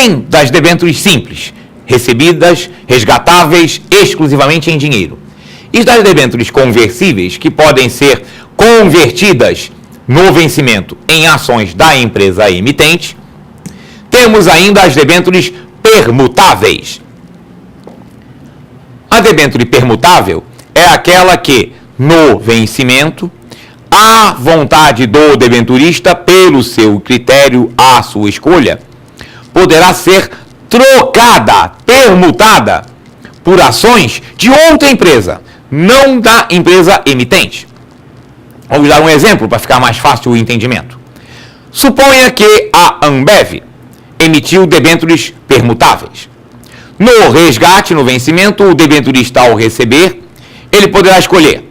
além das debêntures simples, recebidas, resgatáveis exclusivamente em dinheiro, e das debêntures conversíveis, que podem ser convertidas no vencimento em ações da empresa emitente, temos ainda as debêntures permutáveis. A debênture permutável é aquela que, no vencimento, à vontade do debenturista, pelo seu critério, à sua escolha, poderá ser trocada, permutada, por ações de outra empresa, não da empresa emitente. Vamos dar um exemplo para ficar mais fácil o entendimento. Suponha que a Ambev emitiu debêntures permutáveis. No resgate, no vencimento, o debenturista, ao receber, ele poderá escolher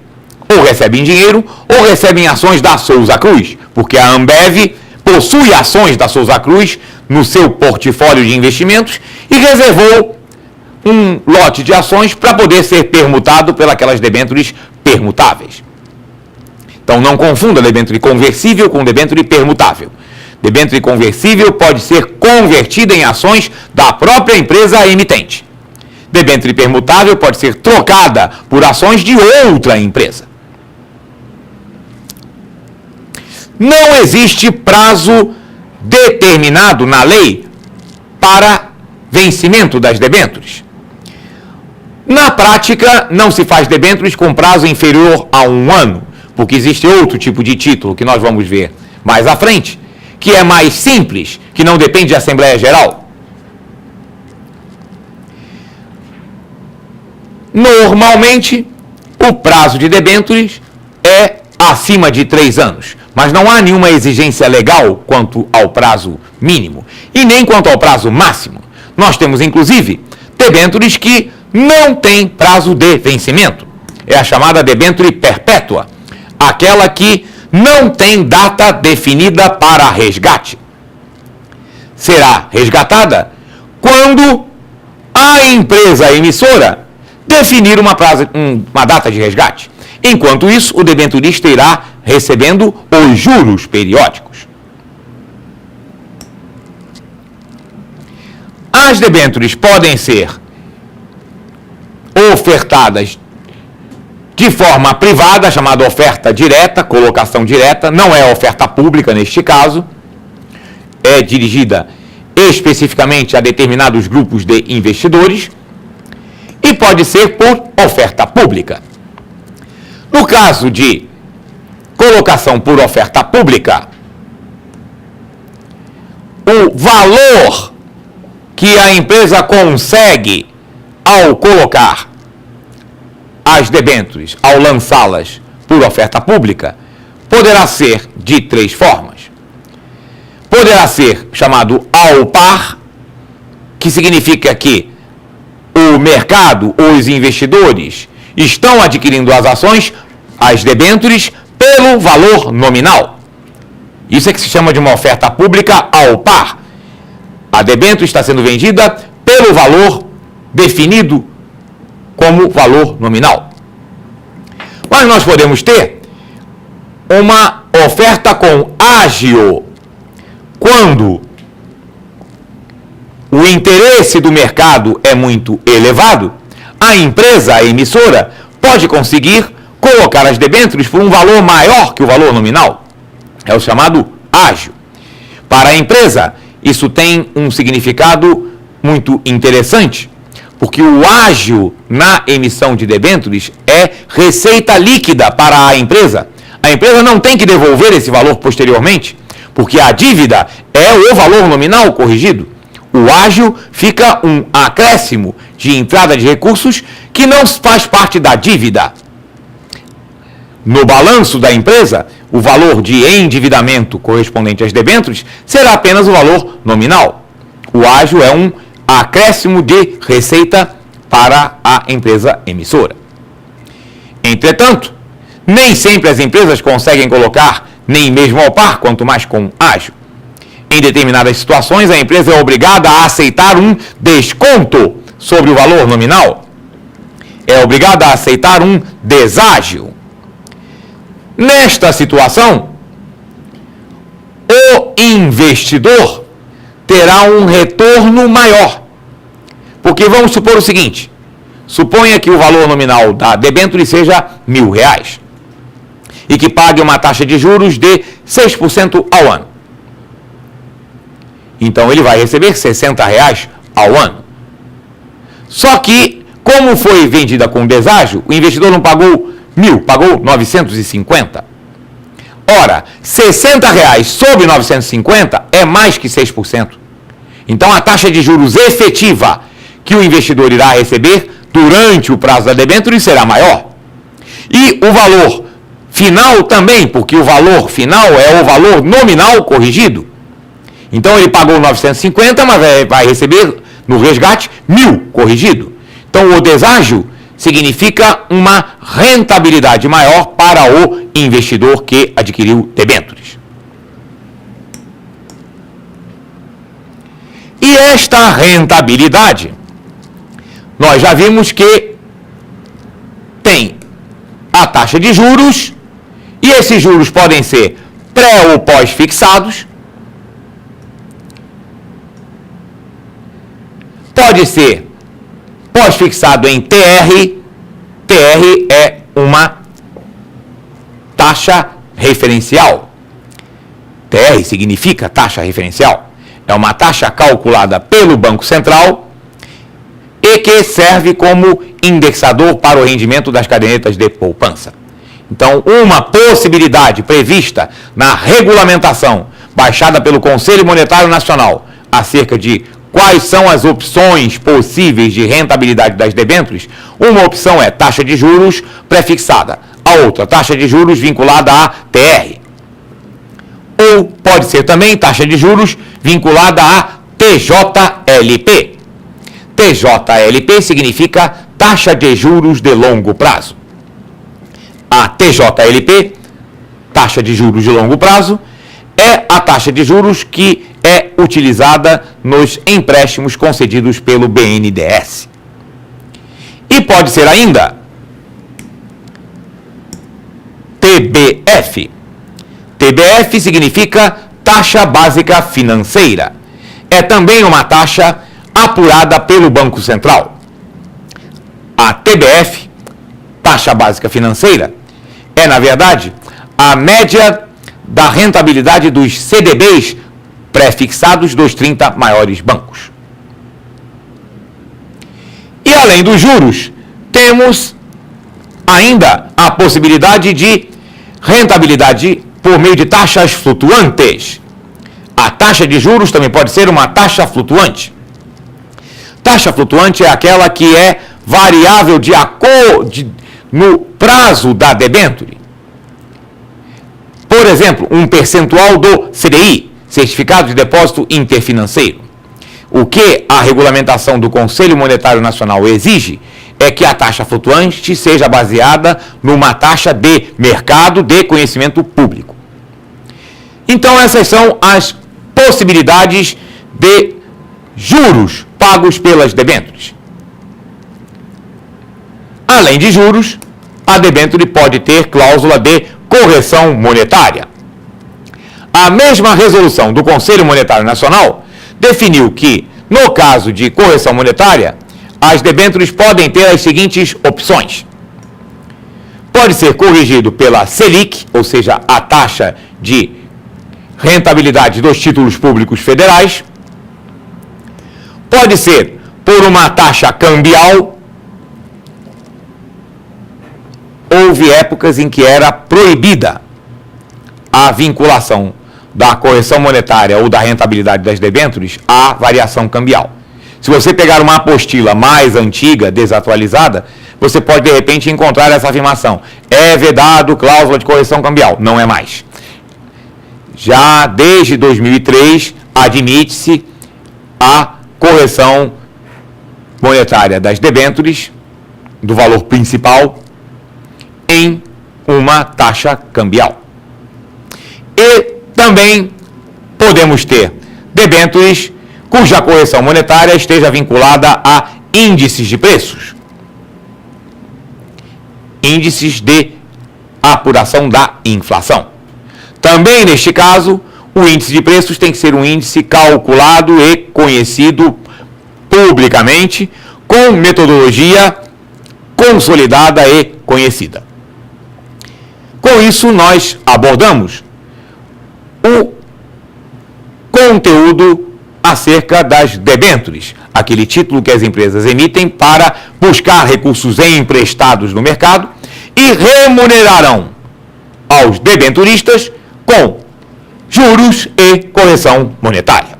ou recebe em dinheiro ou recebe em ações da Souza Cruz, porque a Ambev possui ações da Souza Cruz no seu portfólio de investimentos e reservou um lote de ações para poder ser permutado pelas debêntures permutáveis. Então não confunda debênture conversível com debênture permutável. Debênture conversível pode ser convertida em ações da própria empresa emitente. Debênture permutável pode ser trocada por ações de outra empresa. Não existe prazo determinado na lei para vencimento das debêntures. Na prática, não se faz debêntures com prazo inferior a 1 ano, porque existe outro tipo de título que nós vamos ver mais à frente, que é mais simples, que não depende de Assembleia Geral. Normalmente, o prazo de debêntures é acima de 3 anos, mas não há nenhuma exigência legal quanto ao prazo mínimo e nem quanto ao prazo máximo. Nós temos, inclusive, debêntures que não têm prazo de vencimento. É a chamada debênture perpétua, aquela que não tem data definida para resgate. Será resgatada quando a empresa emissora definir uma data de resgate. Enquanto isso, o debenturista irá recebendo os juros periódicos. As debêntures podem ser ofertadas de forma privada, chamada oferta direta, colocação direta, não é oferta pública neste caso, é dirigida especificamente a determinados grupos de investidores, e pode ser por oferta pública. No caso de colocação por oferta pública, o valor que a empresa consegue ao colocar as debêntures, ao lançá-las por oferta pública, poderá ser de 3 formas. Poderá ser chamado ao par, que significa que o mercado, os investidores, estão adquirindo as ações, as debêntures, pelo valor nominal. Isso é que se chama de uma oferta pública ao par. A debênture está sendo vendida pelo valor definido como valor nominal. Mas nós podemos ter uma oferta com ágio, quando o interesse do mercado é muito elevado, a empresa, a emissora, pode conseguir colocar as debêntures por um valor maior que o valor nominal. É o chamado ágio. Para a empresa, isso tem um significado muito interessante, porque o ágio na emissão de debêntures é receita líquida para a empresa. A empresa não tem que devolver esse valor posteriormente, porque a dívida é o valor nominal corrigido. O ágio fica um acréscimo de entrada de recursos que não faz parte da dívida. No balanço da empresa, o valor de endividamento correspondente às debêntures será apenas o valor nominal. O ágio é um acréscimo de receita para a empresa emissora. Entretanto, nem sempre as empresas conseguem colocar nem mesmo ao par, quanto mais com ágio. Em determinadas situações, a empresa é obrigada a aceitar um desconto sobre o valor nominal. É obrigada a aceitar um deságio. Nesta situação, o investidor terá um retorno maior. Porque vamos supor o seguinte, suponha que o valor nominal da debênture seja R$1.000 e que pague uma taxa de juros de 6% ao ano. Então ele vai receber R$60 ao ano. Só que, como foi vendida com deságio, o investidor não pagou 1.000, pagou 950. Ora, R$60 sobre 950 é mais que 6%. Então a taxa de juros efetiva que o investidor irá receber durante o prazo da debênture será maior. E o valor final também, porque o valor final é o valor nominal corrigido. Então ele pagou 950, mas vai receber no resgate 1.000 corrigido. Então o deságio significa uma rentabilidade maior para o investidor que adquiriu debêntures. E esta rentabilidade, nós já vimos que tem a taxa de juros, e esses juros podem ser pré ou pós-fixados, pode ser pós-fixado em TR. TR é uma taxa referencial. TR significa taxa referencial. É uma taxa calculada pelo Banco Central e que serve como indexador para o rendimento das cadernetas de poupança. Então, uma possibilidade prevista na regulamentação baixada pelo Conselho Monetário Nacional acerca de quais são as opções possíveis de rentabilidade das debêntures, uma opção é taxa de juros prefixada, a outra, taxa de juros vinculada à TR. Ou pode ser também taxa de juros vinculada à TJLP. TJLP significa taxa de juros de longo prazo. A TJLP, taxa de juros de longo prazo, é a taxa de juros que é utilizada nos empréstimos concedidos pelo BNDES. E pode ser ainda TBF. TBF significa taxa básica financeira. É também uma taxa apurada pelo Banco Central. A TBF, taxa básica financeira, é, na verdade, a média da rentabilidade dos CDBs pré-fixados dos 30 maiores bancos. E além dos juros, temos ainda a possibilidade de rentabilidade por meio de taxas flutuantes. A taxa de juros também pode ser uma taxa flutuante. Taxa flutuante é aquela que é variável de acordo no prazo da debênture. Por exemplo, um percentual do CDI, Certificado de Depósito Interfinanceiro. O que a regulamentação do Conselho Monetário Nacional exige é que a taxa flutuante seja baseada numa taxa de mercado de conhecimento público. Então, essas são as possibilidades de juros pagos pelas debêntures. Além de juros, a debênture pode ter cláusula de correção monetária. A mesma resolução do Conselho Monetário Nacional definiu que, no caso de correção monetária, as debêntures podem ter as seguintes opções. Pode ser corrigido pela Selic, ou seja, a taxa de rentabilidade dos títulos públicos federais. Pode ser por uma taxa cambial. Houve épocas em que era proibida a vinculação da correção monetária ou da rentabilidade das debêntures à variação cambial. Se você pegar uma apostila mais antiga, desatualizada, você pode, de repente, encontrar essa afirmação. É vedado cláusula de correção cambial. Não é mais. Já desde 2003, admite-se a correção monetária das debêntures, do valor principal, em uma taxa cambial. E também podemos ter debêntures cuja correção monetária esteja vinculada a índices de preços. Índices de apuração da inflação. Também, neste caso, O índice de preços tem que ser um índice calculado e conhecido publicamente, com metodologia consolidada e conhecida. Com isso, nós abordamos o conteúdo acerca das debêntures, aquele título que as empresas emitem para buscar recursos emprestados no mercado e remunerarão aos debenturistas com juros e correção monetária.